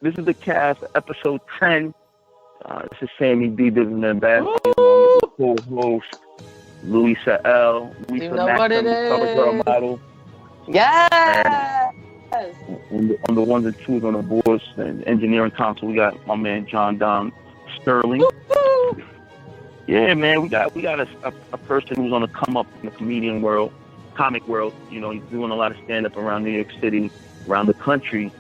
This is the cast, episode 10. This is Sammy BE, Business Ambassador, co-host Luisa L. Luisa You know what it is. Cover girl model. Yes. And on the ones and twos on the boards and engineering council, we got my man John Don Sterling. Woo-hoo. Yeah, man, we got a person who's on the come up in the comedian world, comic world. You know, he's doing a lot of stand up around New York City, around the country.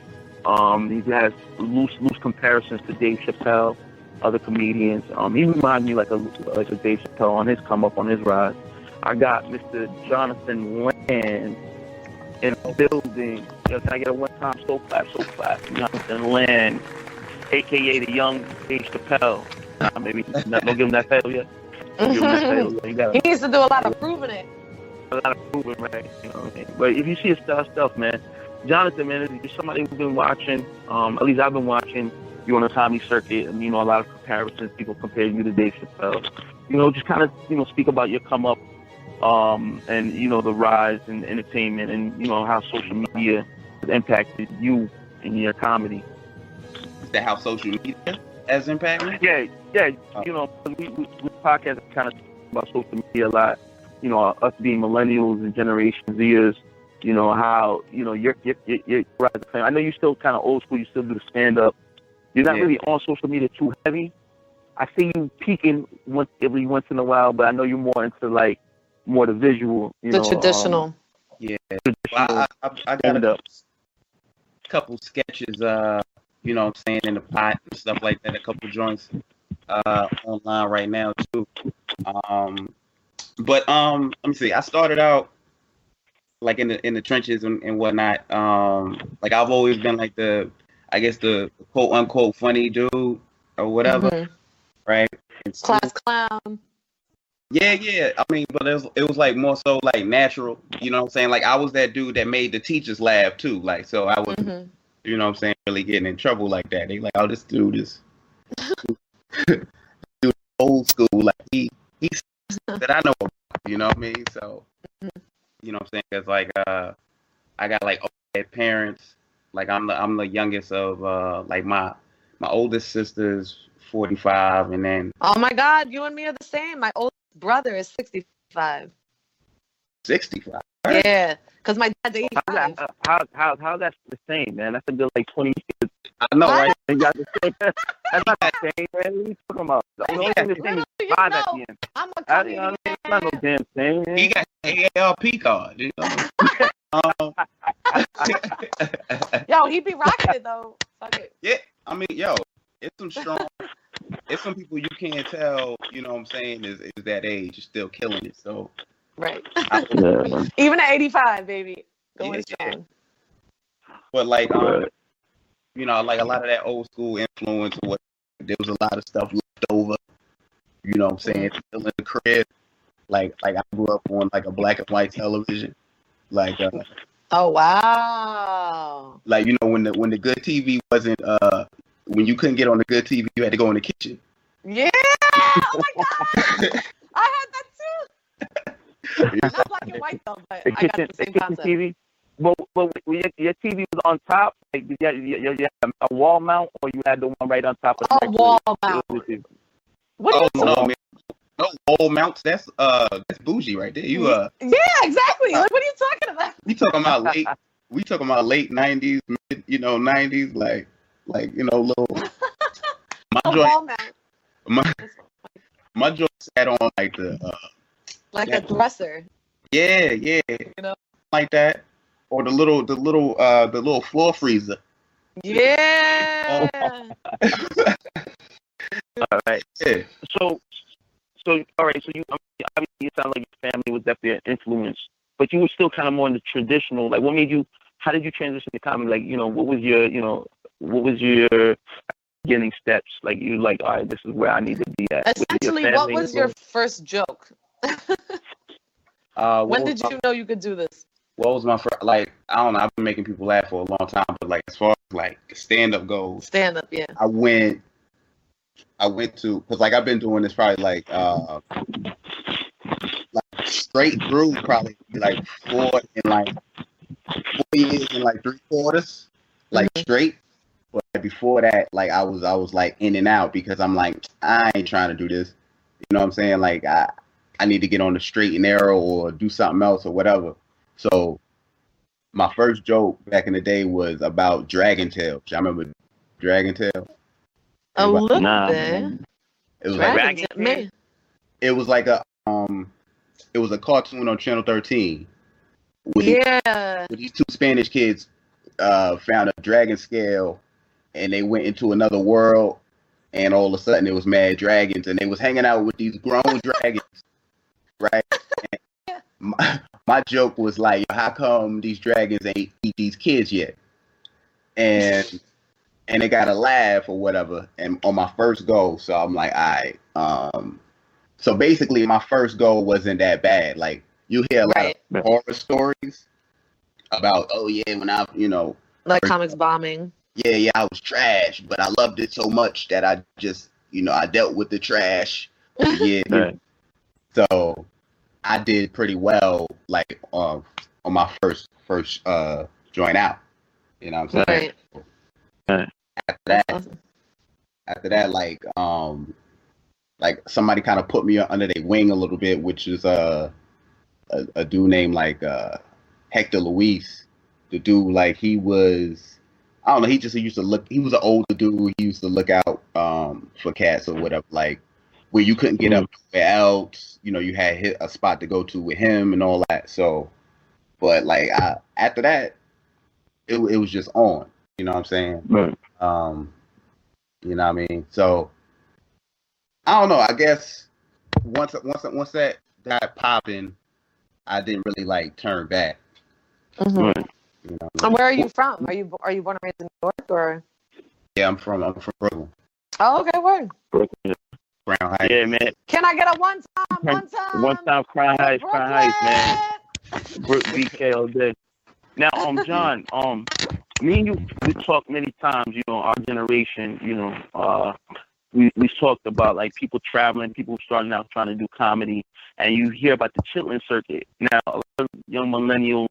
He has loose comparisons to Dave Chappelle, other comedians. He reminds me like a Dave Chappelle on his come up, on his rise. I got Mr. Jonathan Land in the building. Yo, can I get a one-time so clap? Jonathan Land, a.k.a. the young Dave Chappelle. Maybe don't give him that title yet. He needs to do a lot of proving it. A lot of proving, right? You know what I mean? But if you see his stuff, man, Jonathan, man, is somebody who's been watching, at least I've been watching you on the comedy circuit, and, you know, a lot of comparisons, people compare you to Dave Chappelle. You know, just kind of, you know, speak about your come up, and, you know, the rise in entertainment and, you know, how social media has impacted you and your comedy. Is that how social media has impacted? Yeah. You know, we podcast kind of about social media a lot. You know, us being millennials and Generation Zers. You know how your rise of fame. I know you're still kind of old school. You still do the stand up. You're not really on social media too heavy. I see you peeking every once in a while, but I know you're more into like more the visual. The traditional. Well, I got a couple sketches. You know what I'm saying, in the pot and stuff like that. A couple joints online right now too. But let me see. I started out like in the trenches and whatnot. Like I've always been like the quote unquote funny dude or whatever, right? Class clown. Yeah. I mean, but it was like more so like natural. You know what I'm saying? Like I was that dude that made the teachers laugh too. Like so I was, you know what I'm saying, really getting in trouble like that. They like, oh, this dude is dude old school. Like he's that I know about. You know what I mean? So. You know what I'm saying? Cause like I got like old parents. Like I'm the youngest of like my oldest sister's 45, and then oh my God, you and me are the same. My oldest brother is 65. 65. Yeah, cause my dad's 85. How that's the same, man? That's a good like 20 years. I know, right? They got the same. That's not the same, man. What are you talking about? The only thing the same is 5 at the end. I'm a comedian. It's not no damn thing, man. He got AARP card. You know? Yo, he be rocking it though. Fuck it. Yeah, I mean, yo, it's some people you can't tell. You know what I'm saying? Is that age, is still killing it. So right. Even at 85, baby, going strong. But like you know, like a lot of that old school influence. What there was a lot of stuff left over. You know what I'm saying? Still in the crib. Like I grew up on like a black and white television. Like oh wow. Like, you know, when the good TV wasn't when you couldn't get on the good TV, you had to go in the kitchen. Yeah. Oh my God. I had that too. Not black and white though, but I got the same concept. TV. Well, your TV was on top. Like you had a wall mount, or you had the one right on top of the wall mount. What are you no, man. No wall mounts. That's bougie right there. You yeah, exactly. Like, what are you talking about? We talking about late 90s, mid, you know, 90s, like you know, little. My joint sat on like the like a dresser. Yeah. You know, like that. Or the little floor freezer. Yeah. All right. Yeah. So all right. So you obviously it sounds like your family was definitely an influence, but you were still kind of more in the traditional. Like, what made you? How did you transition to comedy? Like, you know, what was your beginning steps? Like, you like, all right, this is where I need to be at. Essentially, what was your first joke? When did you know you could do this? What was my first, like, I don't know, I've been making people laugh for a long time, but like as far as like stand-up goes. Stand-up, yeah. I went to, because like I've been doing this probably like straight through probably like 4 years and like 3/4, like straight. But before that, like I was like in and out because I'm like, I ain't trying to do this. You know what I'm saying? Like I need to get on the straight and narrow or do something else or whatever. So my first joke back in the day was about Dragon Tail. I remember Dragon Tail. A little Nah, bit. man. It was Dragon like Tail, man. it was like it was a cartoon on Channel 13. With these two Spanish kids found a dragon scale and they went into another world and all of a sudden it was mad dragons and they was hanging out with these grown dragons, right? My joke was like, how come these dragons ain't eat these kids yet? And they got a laugh or whatever. And on my first go, so I'm like, all right. So basically, my first go wasn't that bad. Like you hear a lot of horror stories about, oh yeah, when I, like comics bombing. Yeah, I was trash, but I loved it so much that I just, I dealt with the trash. Yeah. Right. So I did pretty well, like on my first joint out. You know what I'm saying? Right. After that, like somebody kind of put me under their wing a little bit, which is a dude named like Hector Luis. The dude, like he was, I don't know, he used to look. He was an older dude. He used to look out for cats or whatever, like where you couldn't get up anywhere else. You had hit a spot to go to with him and all that. So, but like after that, it was just on. You know what I'm saying? Right. You know what I mean? So I don't know. I guess once that got popping, I didn't really like turn back. Mm-hmm. Right. And where are you from? Are you born and raised in New York or? Yeah, I'm from Brooklyn. Oh, okay, word. Brooklyn. Brown Heights. Yeah, man. Can I get a one time? One time, Crown Heights, man. BK all day. Now, John, me and you, we talked many times. Our generation. We talked about like people traveling, people starting out trying to do comedy, and you hear about the chitlin circuit. Now, a lot of young millennials,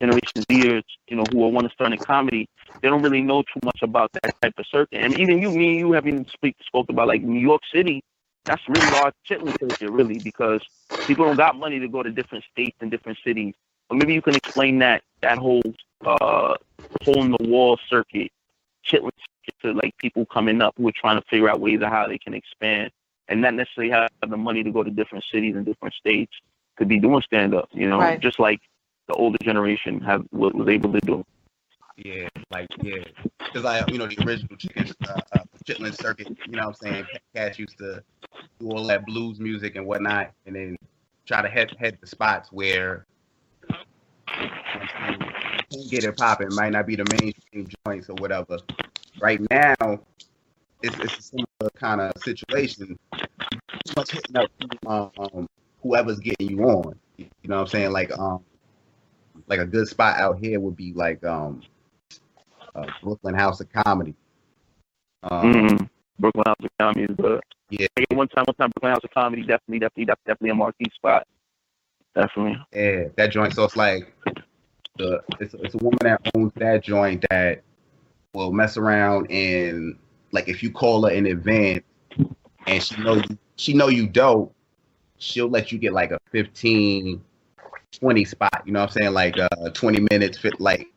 Generation Zers, who want to start in comedy, they don't really know too much about that type of circuit. And even me and you have even spoke about like New York City. That's really our chitlin circuit, really, because people don't got money to go to different states and different cities. But maybe you can explain that whole hole in the wall circuit, chitlin circuit, to like people coming up who are trying to figure out ways of how they can expand and not necessarily have the money to go to different cities and different states to be doing stand up, right. Just like the older generation was able to do. Yeah, because the original chitlin circuit, what I'm saying, cats used to do all that blues music and whatnot, and then try to head the spots where you get it popping. Might not be the mainstream joints or whatever. Right now, it's a similar kind of situation. Much hitting up whoever's getting you on. You know what I'm saying? Like a good spot out here would be like Brooklyn House of Comedy. Brooklyn House of Comedy is good. Yeah. One time, Brooklyn House of Comedy definitely a marquee spot. Definitely. Yeah, that joint. So it's like it's a woman that owns that joint that will mess around and like if you call her in advance and she know you dope, she'll let you get like a 15, 20 spot. You know what I'm saying? Like 20 minutes fit like,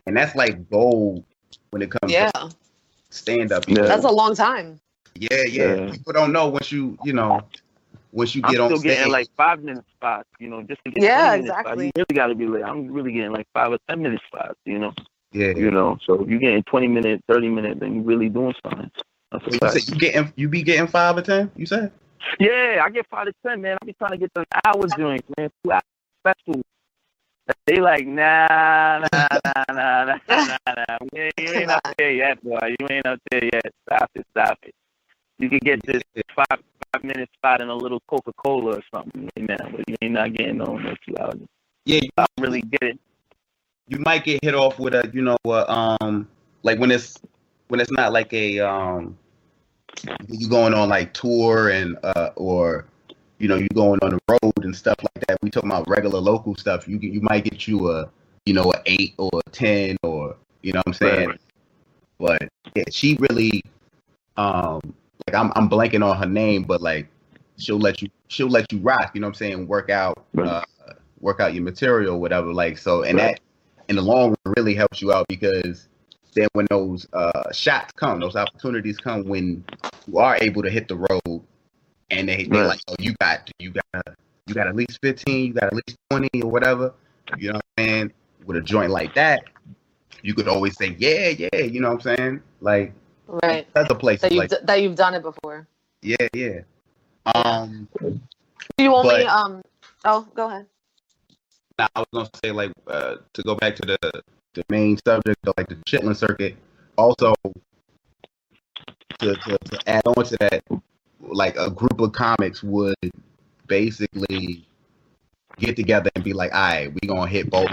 and that's like gold when it comes to stand up. Yeah. That's a long time. Yeah. People don't know once you get on stage. I'm still getting like 5-minute spots, just to get 20-minute spots. You really got to be like, I'm really getting like 5 or 10-minute spots, Yeah. So if you're getting 20-minute, 30-minute, then you're really doing something. That's a fact. You be getting 5 or 10, you said? Yeah, I get 5 to 10, man. I be trying to get the hour joints, man. 2 hour specials. They like, nah. You ain't up there yet, boy. You ain't up there yet. Stop it. You can get this 5-minute spot in a little Coca-Cola or something, man. But you ain't not getting no 2 hours. Yeah, I don't really get it. You might get hit off with like when it's not like a you going on like tour and or you going on the road and stuff like that. We talking about regular local stuff. You might get you a 8 or a 10 or what I'm saying. Right. But yeah, she really like I'm blanking on her name, but like she'll let you rock, you know what I'm saying, work out your material, whatever. Like so, and that in the long run really helps you out because then when those shots come, those opportunities come when you are able to hit the road and they like, oh, you got at least 15, you got at least 20 or whatever. You know what I'm saying? With a joint like that, you could always say, yeah, you know what I'm saying? Like, right. Other places that you've done it before. Yeah. Do you only Oh, go ahead. I was gonna say like to go back to the main subject of like the Chitlin circuit. Also, to add on to that, like a group of comics would basically get together and be like, all right, we gonna hit both,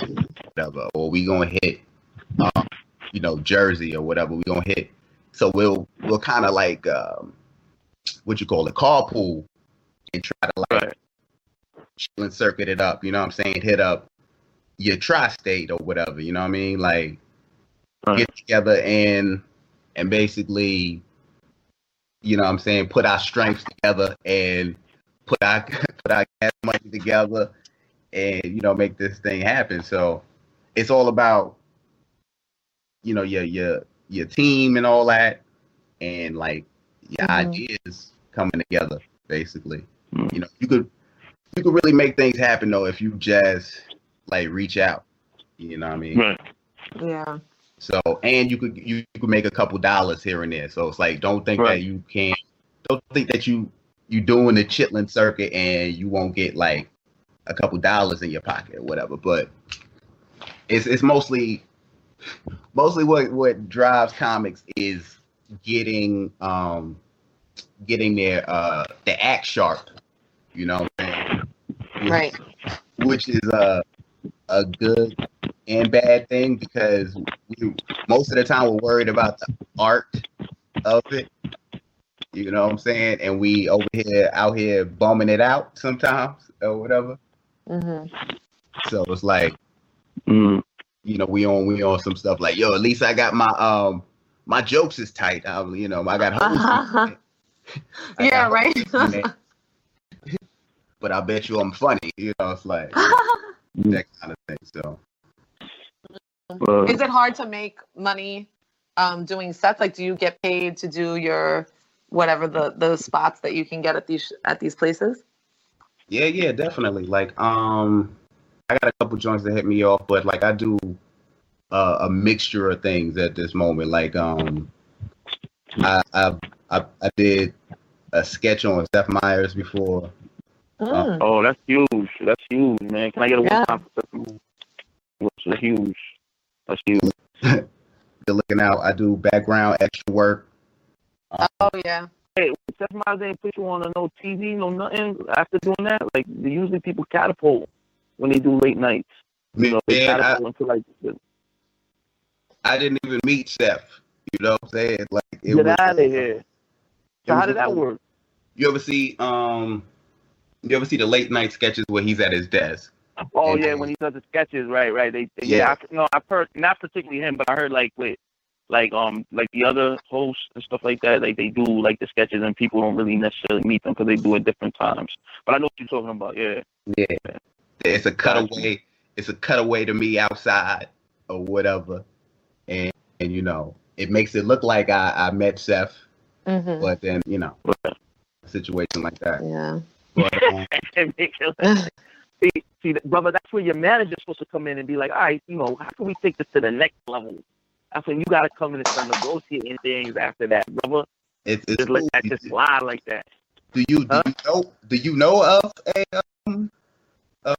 whatever, or we gonna hit, Jersey or whatever. We gonna hit. So we'll kind of like what you call it, carpool, and try to like Chitlin circuit it up. You know what I'm saying? Hit up your tri-state or whatever. You know what I mean? Like get together and basically, you know what I'm saying, put our strengths together and put our gas money together and make this thing happen. So it's all about your team and all that, and like your ideas coming together. Basically, you could really make things happen though if you just like reach out. You know what I mean? Right. Yeah. So and you could make a couple dollars here and there. So it's like don't think that you can't. Don't think that you doing the Chitlin circuit and you won't get like a couple dollars in your pocket or whatever. But it's mostly what drives comics is getting their act sharp. You know what I'm saying? Right. Which is a good and bad thing because most of the time we're worried about the art of it. You know what I'm saying? And we out here bumming it out sometimes or whatever. So it's like, we on some stuff like, yo, at least I got my jokes is tight. I got holes. Yeah, right. But I bet you I'm funny. It's like that kind of thing. So, is it hard to make money doing sets? Like, do you get paid to do your whatever those spots that you can get at these places? Yeah, definitely. Like, I got a couple joints that hit me off, but like I do a mixture of things at this moment. Like, I did a sketch on Seth Meyers before. Oh, that's huge. That's huge, man. Can I get a one-time? That's huge. That's huge. You're looking out. I do background extra work. Oh yeah. Hey, Seth Meyers didn't put you on no TV, no nothing after doing that. Like usually people catapult when they do late nights. They catapult into like. I didn't even meet Seth. You know what I'm saying? Like get out of here. So how did that work? You ever see the late night sketches where he's at his desk? Oh yeah, when he does the sketches, right. I've heard, not particularly him, but I heard like the other hosts and stuff like that. Like they do like the sketches and people don't really necessarily meet them because they do it different times. But I know what you're talking about. Yeah. It's a cutaway. It's a cutaway to me outside or whatever, and it makes it look like I met Seth, but then a situation like that. Yeah. But, see, brother, that's where your manager's supposed to come in and be like, all right, how can we take this to the next level? That's when you got to come in and start negotiating things after that, brother. It's just let that just slide like that. Do you know of a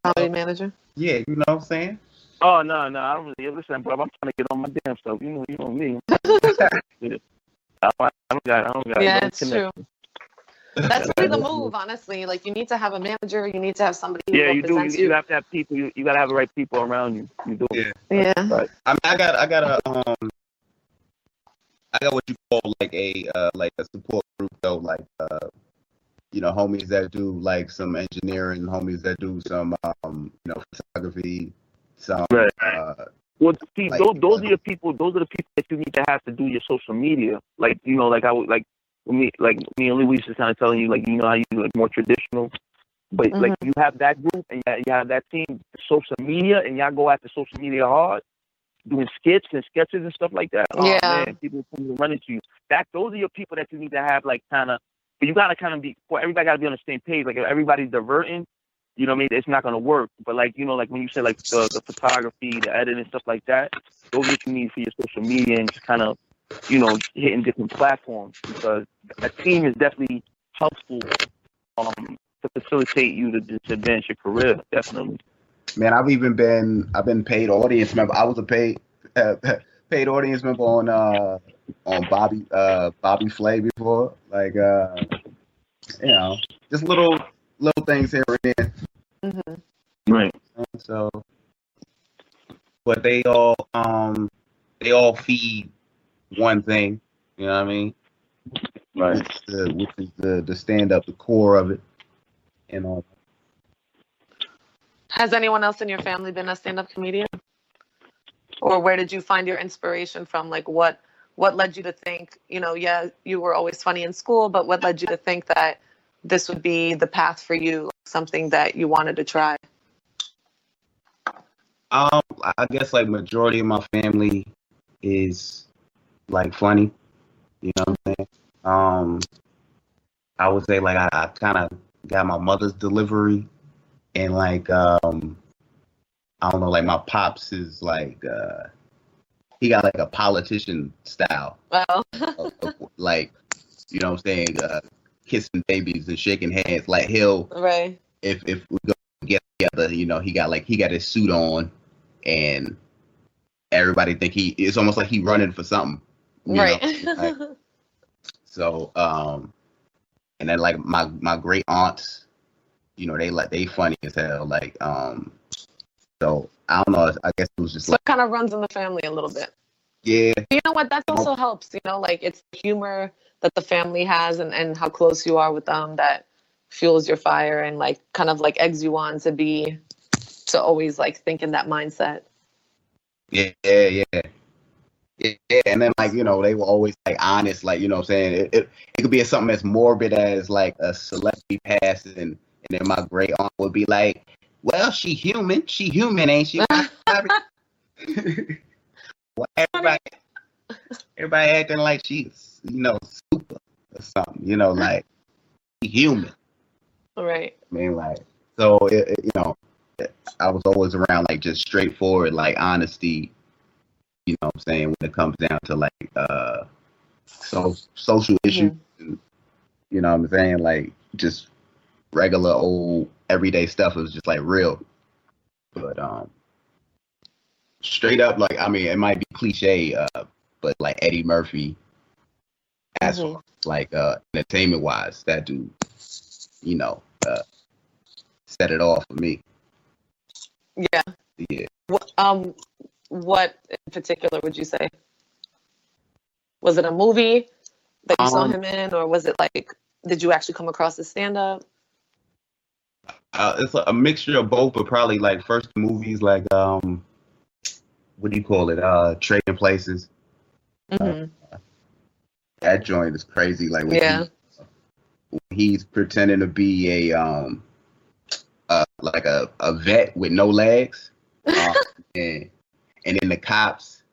comedy manager? Yeah, you know what I'm saying? Oh no, I don't really listen, bro. I'm trying to get on my damn stuff. You know me. I don't got. Yeah, it's true. That's really the move, honestly. Like you need to have a manager. You need to have somebody who represents you. You have to have people. You got to have the right people around you. You do. Yeah. Right. I mean, I got what you call like a support group though, like homies that do like some engineering, homies that do some photography, some Well, see, Like, those are the people. Those are the people that you need to have to do your social media. Like, you know, like I would like me and Louise is kind of telling you, like, you know how you do like more traditional, but like you have that group and you have that team, social media, and y'all go after social media hard, doing skits and sketches and stuff like that. Oh Yeah. man, people come running to you. Those are your people that you need to have, like, kind of. But you gotta kind of be. Well, everybody gotta be on the same page. Like, if everybody's diverting, you know what I mean? It's not gonna work. But like, you know, like when you say like the photography, the editing, stuff like that, those are what you need for your social media and just kind of, you know, hitting different platforms, because a team is definitely helpful to facilitate you to advance your career. Definitely. Man, I've been paid audience member. I was a paid audience member on Bobby Flay before. Like, you know, just little things here and there. Right. So, but they all feed one thing. You know what I mean? Right. Which is the stand up, the core of it, and all. Has anyone else in your family been a stand-up comedian? Or where did you find your inspiration from? Like, what led you to think, you know, yeah, you were always funny in school, but what led you to think that this would be the path for you, something that you wanted to try? I guess like majority of my family is like funny. You know what I'm saying? I would say like I kind of got my mother's delivery, and like I don't know, like my pops is like he got like a politician style. Well, Like, you know what I'm saying, kissing babies and shaking hands. Like he'll right. if we go get together, you know, he got his suit on, and everybody think it's almost like he running for something. Right. Like, so and then like my great aunts, you know, they funny as hell. Like so I don't know, I guess it was just So like, it kind of runs in the family a little bit. yeah. You know what? That also helps, you know, like it's the humor that the family has and how close you are with them that fuels your fire and like kind of like eggs you on to always like think in that mindset. Yeah. And then like, you know, they were always like honest, like, you know what I'm saying? It could be something as morbid as like a celebrity passing, and then my great aunt would be like, well, she human, ain't she? Well, everybody acting like she's, you know, super or something, you know, like she human. Right. I mean, like, so you know, I was always around like just straightforward, like honesty. You know what I'm saying, when it comes down to like social issues, and, you know what I'm saying, like just regular old everyday stuff is just like real. But straight up, like, I mean, it might be cliche, but like Eddie Murphy, as far as like entertainment wise, that dude, you know, set it off for me. Yeah. Yeah. What in particular would you say? Was it a movie that you saw him in, or was it like, did you actually come across his stand-up? It's a mixture of both, but probably like first movies like what do you call it? Trading Places. That joint is crazy. Like when he's pretending to be a like a vet with no legs, and then the cops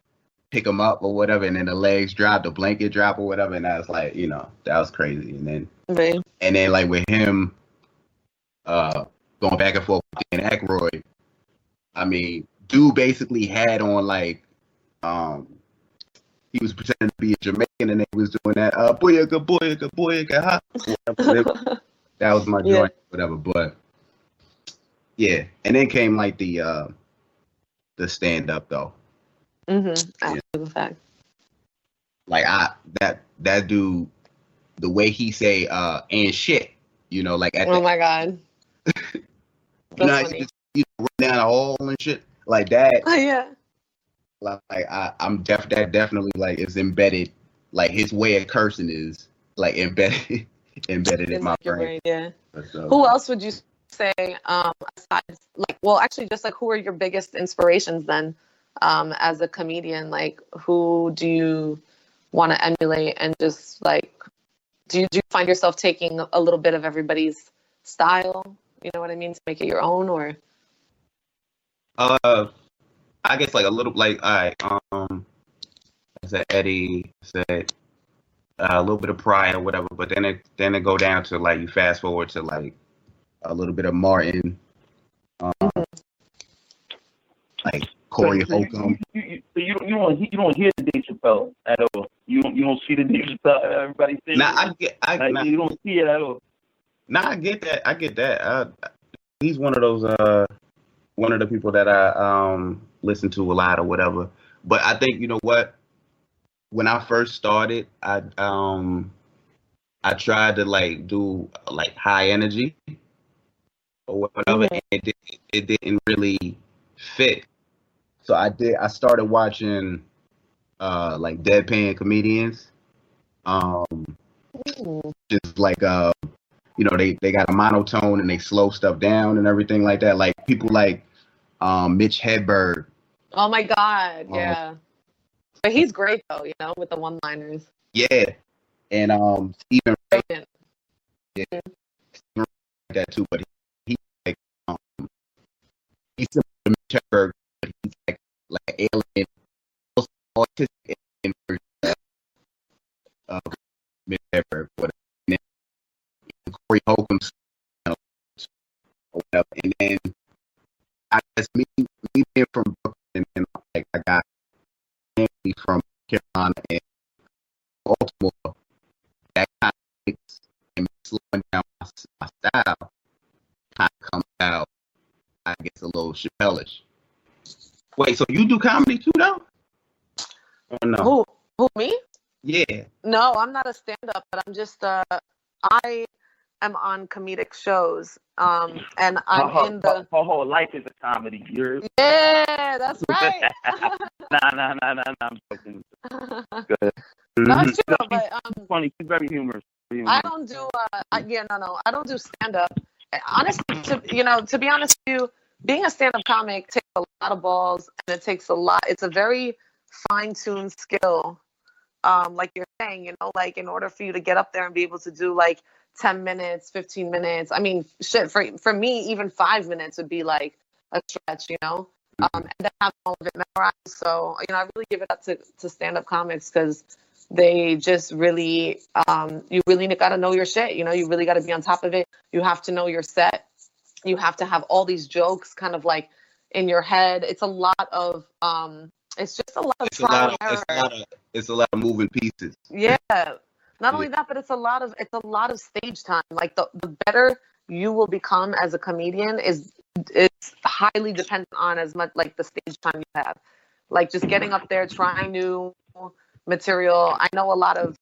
pick him up or whatever, and then the legs drop, the blanket drop or whatever, and I was like, you know, that was crazy. And then like with him going back and forth with Dan Aykroyd, I mean, dude basically had on like he was pretending to be a Jamaican, and they was doing that booyaka booyaka booyaka ha. That was my joint, whatever. But yeah, and then came like the stand up though. After the fact. Like that dude, the way he say and shit, you know, like at my god. You know, just, you know, run down a hole and shit like that. Yeah. Like I'm that definitely like is embedded. Like his way of cursing is like embedded in my brain. Yeah. Who else would you say aside, like, well, actually, just like who are your biggest inspirations then as a comedian? Like, who do you want to emulate, and just like, do you find yourself taking a little bit of everybody's style? You know what I mean? To make it your own, or Uh, I guess like a little like I said Eddie said a little bit of Pryor or whatever, but then it go down to like you fast forward to like a little bit of Martin, like Corey Holcomb. You don't hear the Dave Chappelle at all. You don't see the Dave Chappelle everybody saying. Nah, You don't see it at all. Nah, I get that. He's one of those one of the people that I listen to a lot or whatever. But I think you know what? When I first started, I tried to like do like high energy or whatever, and it didn't really fit. So I started watching like deadpan comedians. Just like you know, they got a monotone and they slow stuff down and everything like that. Like people like Mitch Hedberg. oh my God, yeah. But he's great though, you know, with the one-liners. Yeah. And Stephen Wright. Brilliant. Yeah. Stephen Wright like that too, but he like he's similar to Mitch Hedberg, but he's like alien, autistic alien version of Mitch Hedberg, whatever. And then Corey Holcomb, you know, or whatever. And then I guess me being from Brooklyn, and like I got family from Carolina and Baltimore, that kind of makes and slowing down my style kind of comes out, I guess, a little Chappelle-ish. Wait, so you do comedy too, though? Or no? Who, me? Yeah. No, I'm not a stand-up, but I'm just I am on comedic shows, and I'm in the. Her whole life is a comedy. Yeah, that's right. Nah. I'm joking. Good. No, it's true, but Funny. She's very humorous. I don't do. I don't do stand-up. Honestly, to be honest with you, being a stand-up comic takes a lot of balls, and it takes a lot. It's a very fine-tuned skill. Like you're saying, you know, like in order for you to get up there and be able to do like 10 minutes, 15 minutes. I mean, shit, for me, even 5 minutes would be like a stretch, you know, and then have all of it memorized. So, you know, I really give it up to stand-up comics because they just really, you really got to know your shit. You know, you really got to be on top of it. You have to know your set. You have to have all these jokes kind of like in your head. It's a lot of, it's just a lot of trial and error. It's a lot of moving pieces. Yeah. Not only that, but it's a lot of stage time. Like the better you will become as a comedian is highly dependent on as much like the stage time you have. Like just getting up there, trying new material. I know a lot of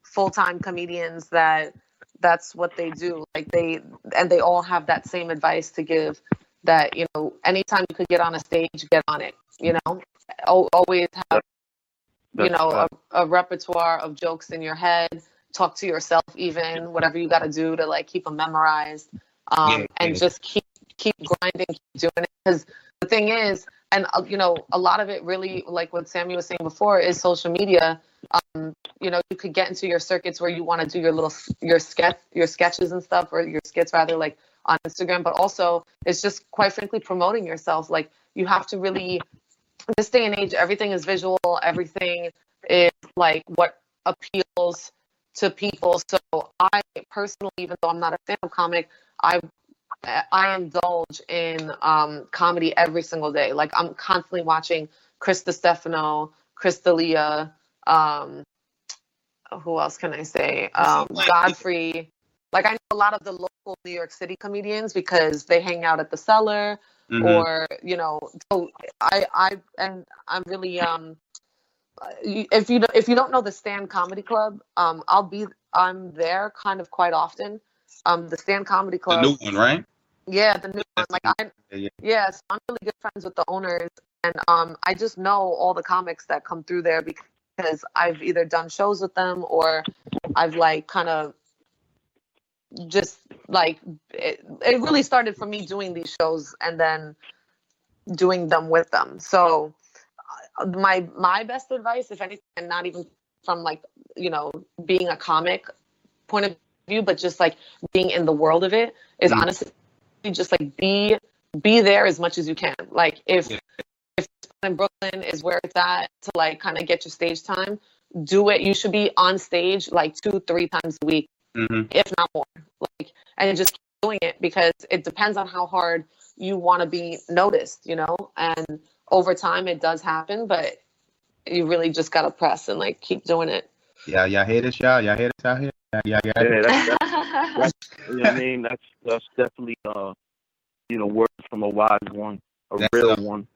full-time comedians that's what they do. Like they all have that same advice to give, that, you know, anytime you could get on a stage, get on it. You know, always have, you know, a repertoire of jokes in your head. Talk to yourself, even whatever you got to do to like keep them memorized, and just keep grinding, keep doing it. Because the thing is, and you know, a lot of it really, like what Sammy was saying before, is social media. You know, you could get into your circuits where you want to do your sketches and stuff, or your skits rather, like on Instagram. But also, it's just quite frankly promoting yourself. Like you have to really. This day and age, everything is visual. Everything is like what appeals to people. So I personally, even though I'm not a stand-up comic, I indulge in comedy every single day. Like I'm constantly watching Chris Stefano, Chris D'Elia, who else can I say? Godfrey. Like I know a lot of the local New York City comedians because they hang out at the Cellar. Mm-hmm. Or, you know, so I'm really, if you don't know the Stand Comedy Club, I'm there kind of quite often. The Stand Comedy Club. The new one, right? Yeah, the new one. Like so I'm really good friends with the owners, and I just know all the comics that come through there because I've either done shows with them or I've like kind of just like it really started from me doing these shows, and then doing them with them. So my best advice, if anything, and not even from like, being a comic point of view, but just like being in the world of it, is honestly just like be there as much as you can. Like if in Brooklyn is where it's at to like kind of get your stage time, do it. You should be on stage like 2-3 times a week, if not more. Like, and just keep doing it, because it depends on how hard you want to be noticed, and over time it does happen, but you really just gotta press and like keep doing it. Yeah, y'all hear this, y'all? Y'all hear this out here? Yeah, that's you know what I mean? That's definitely words from a wise one, that's real one.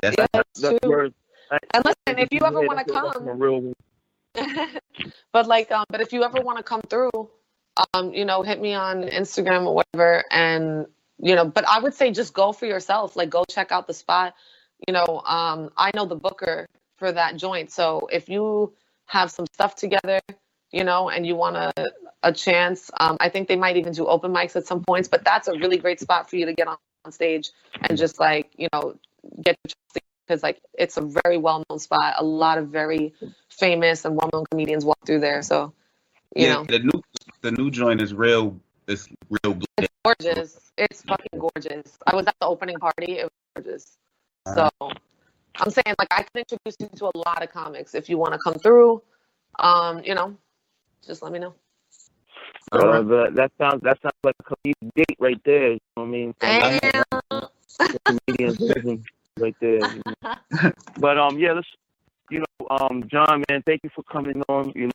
That's true. Words. And listen, if you ever want to come, a real one. but if you ever want to come through, hit me on Instagram or whatever, and but I would say just go for yourself. Like, go check out the spot. I know the booker for that joint, so if you have some stuff together, and you want a chance, I think they might even do open mics at some points. But that's a really great spot for you to get on stage and just like get your chance, because like it's a very well-known spot. A lot of very famous and well-known comedians walk through there. So the new joint is real. It's real good. It's gorgeous. It's fucking gorgeous. I was at the opening party. It was gorgeous. So I'm saying, like, I can introduce you to a lot of comics if you want to come through. Just let me know. That sounds like a comedian date right there. You know what I mean? Comedian vision right there. But let's. John, man, thank you for coming on. We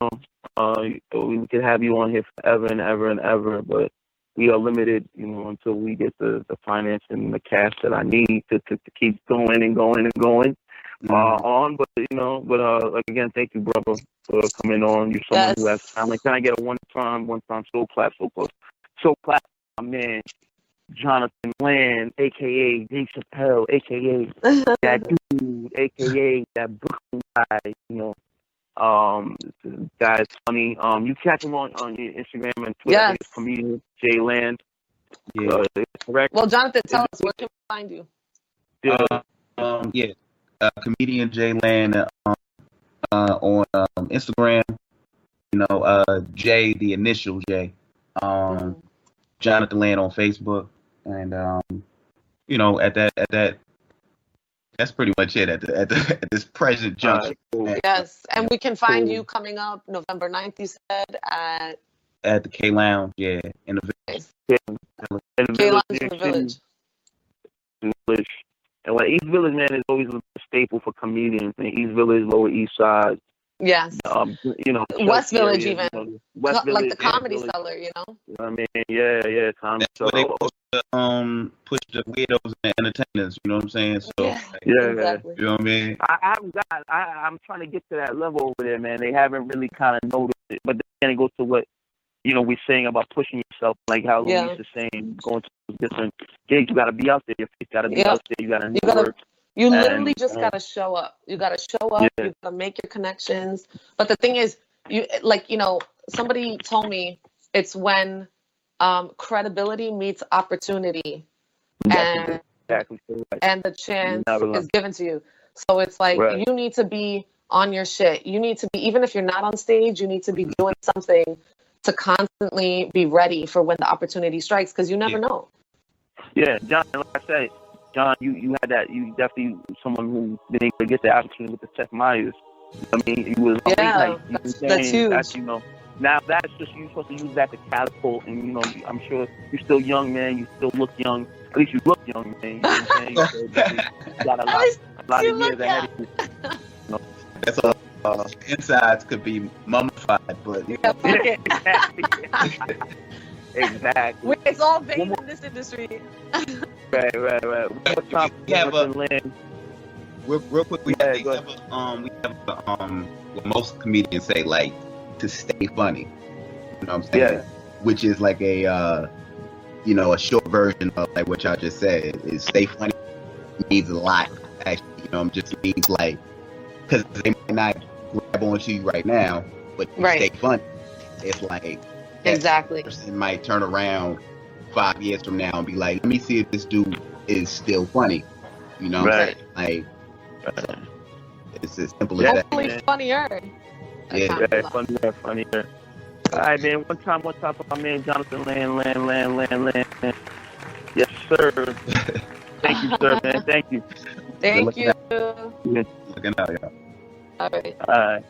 could have you on here forever and ever and ever, but we are limited, until we get the finance and the cash that I need to keep going and going and going on. But like, again, thank you, brother, for coming on. You're someone who has talent. Can I get a one-time soul clap, my man, Jonathan Land, a.k.a. Dave Chappelle, a.k.a. that dude, a.k.a. that Brooklyn guy, guy's funny. You catch him on your Instagram and Twitter. Yes. Comedian J Land. Yeah. Correct. Well, Jonathan, tell us, where can we find you? Comedian J Land on Instagram. J, the initial J. Jonathan Land on Facebook, and at that. That's pretty much it at this present juncture. Yes, and we can find you coming up November 9th, you said, at the K Lounge, in the village. K Lounge in the village. And like East Village, man, is always a staple for comedians. And East Village, Lower East Side. Yes. West Village, even. West Village, like the Comedy Village. Cellar, I mean, yeah, Comedy Cellar. They push the weirdos and the entertainers. You know what I'm saying? So exactly. You know what I mean? I'm trying to get to that level over there, man. They haven't really kind of noticed it, but then it goes to what we're saying about pushing yourself, like how Luis is saying, going to different gigs. You got to be out there. Your face got to be out there. You got to network. You literally just got to show up. You got to show up. You got to make your connections. But the thing is, somebody told me it's when credibility meets opportunity, and the chance is given to you. So it's like you need to be on your shit. You need to be, even if you're not on stage, you need to be doing something to constantly be ready for when the opportunity strikes, because you never know. Yeah, John, like I said, John, you had that. You definitely someone who been able to get the opportunity with the Seth Meyers. I mean, you was that's huge. That's, now that's just you supposed to use that to catapult, and I'm sure you're still young, man. You still look young. At least you look young, man. You know what I'm saying? You got a lot of years ahead of you. That's all. Insides could be mummified, but exactly. It's all vain in this industry. Right. We have real quick. We have what most comedians say, like, to stay funny. You know what I'm saying? Yeah. Which is like a a short version of like what y'all just said. Is stay funny means a lot. Actually, just means like, because they might not grab onto you right now, but stay funny. It's like exactly. Person might turn around 5 years from now and be like, let me see if this dude is still funny. You know what I'm Right. saying? Like, Right. it's as simple Yeah. as that. Hopefully funnier. Yeah. Yeah, funnier. All right, man. One time for my man Jonathan Land. Yes, sir. Thank you, sir, man. Thank you. Thank looking you. Looking out, y'all. All right. All right.